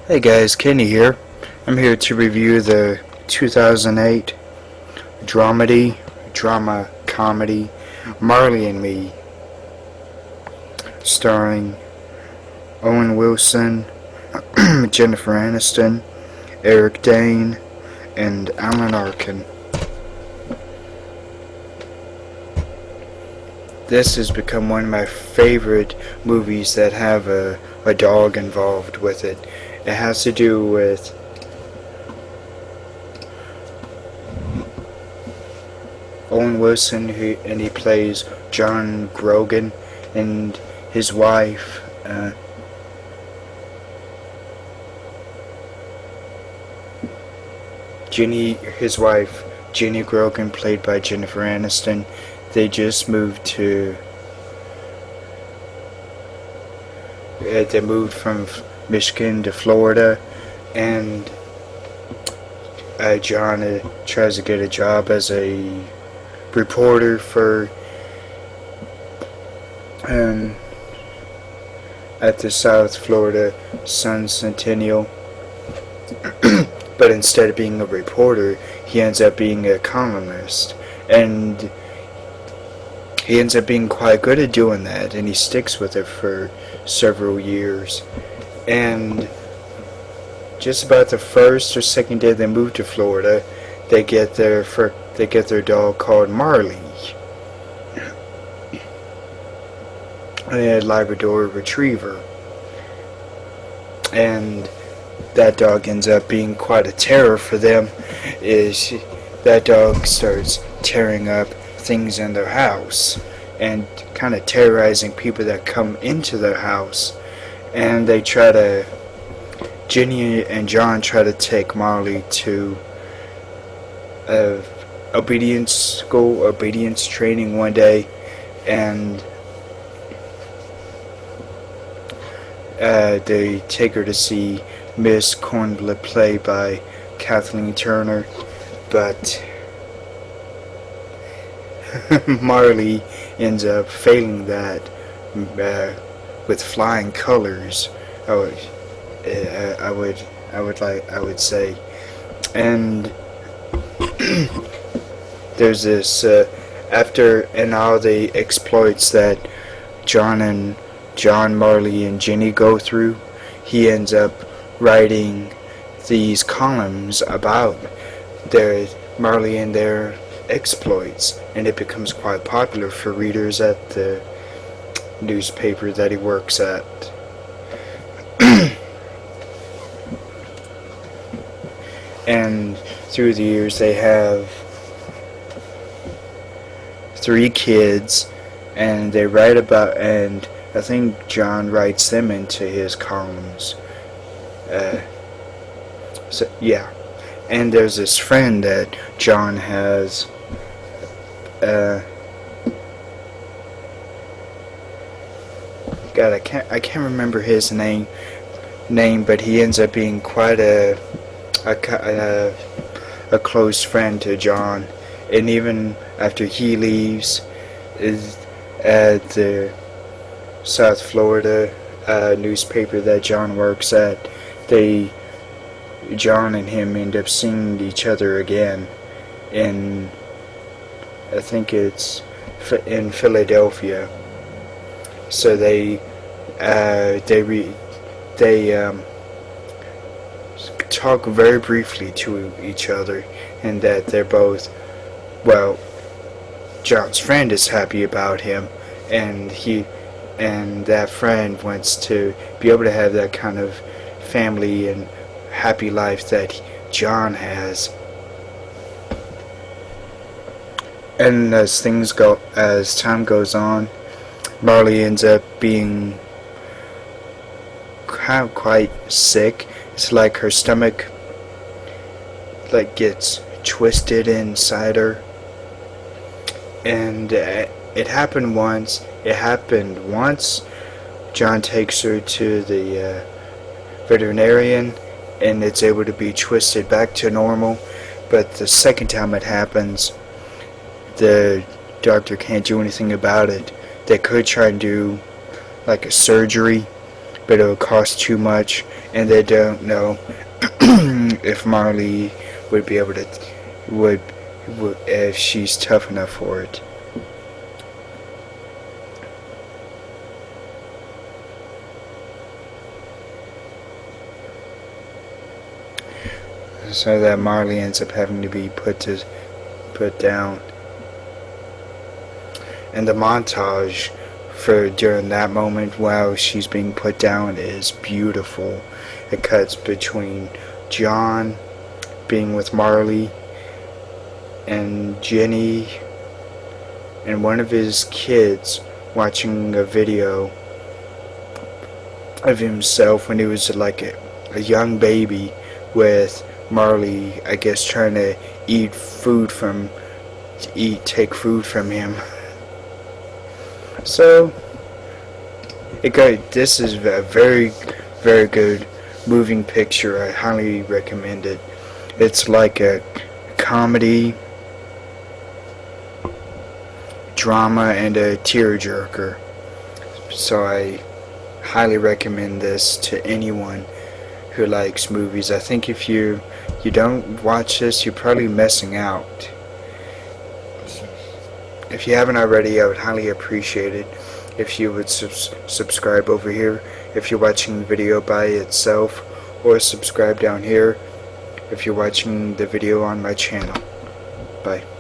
Hey guys, Kenny here. I'm here to review the 2008 drama comedy Marley and Me, starring Owen Wilson, Jennifer Aniston, Eric Dane, and Alan Arkin. This has become one of my favorite movies that have a dog involved with it. It has to do with Owen Wilson, and he plays John Grogan, and his wife, Jenny Grogan, played by Jennifer Aniston. They just moved from Michigan to Florida, and John tries to get a job as a reporter for at the South Florida Sun Centennial. But instead of being a reporter, he ends up being a columnist, and he ends up being quite good at doing that, and he sticks with it for several years. And just about the first or second day they move to Florida, they get their dog called Marley, a Labrador Retriever, and that dog ends up being quite a terror for them. That dog starts tearing up things in their house and kind of terrorizing people that come into their house, and Jenny and John try to take Marley to obedience training one day, and they take her to see Miss Cornblood, played by Kathleen Turner, but Marley ends up failing that with flying colors. I would say, and there's this after all the exploits that John, Marley, and Jenny go through, he ends up writing these columns about Marley and their exploits, and it becomes quite popular for readers at the newspaper that he works at. And through the years they have 3 kids, and they write about, and I think John writes them into his columns. So yeah, and there's this friend that John has. God, I can't remember his name, but he ends up being quite a close friend to John, and even after he leaves, is at the South Florida newspaper that John works at, John and him end up seeing each other again in, I think it's in Philadelphia. So they talk very briefly to each other, and that they're both, well, John's friend is happy about him, and that friend wants to be able to have that kind of family and happy life that John has. And as time goes on, Marley ends up being kind of quite sick. It's like her stomach gets twisted inside her, and it happened once. John takes her to the veterinarian, and it's able to be twisted back to normal. But the second time it happens, the doctor can't do anything about it. They could try and do like a surgery, but it would cost too much, and they don't know if Marley would be able to would if she's tough enough for it. So that Marley ends up having to be put down. And the montage for during that moment while she's being put down is beautiful. It cuts between John being with Marley and Jenny and one of his kids watching a video of himself when he was like a young baby, with Marley, I guess, trying to take food from him. So this is a very, very good moving picture. I highly recommend it. It's like a comedy, drama, and a tearjerker. So I highly recommend this to anyone who likes movies. I think if you don't watch this, you're probably missing out. If you haven't already, I would highly appreciate it if you would subscribe over here if you're watching the video by itself, or subscribe down here if you're watching the video on my channel. Bye.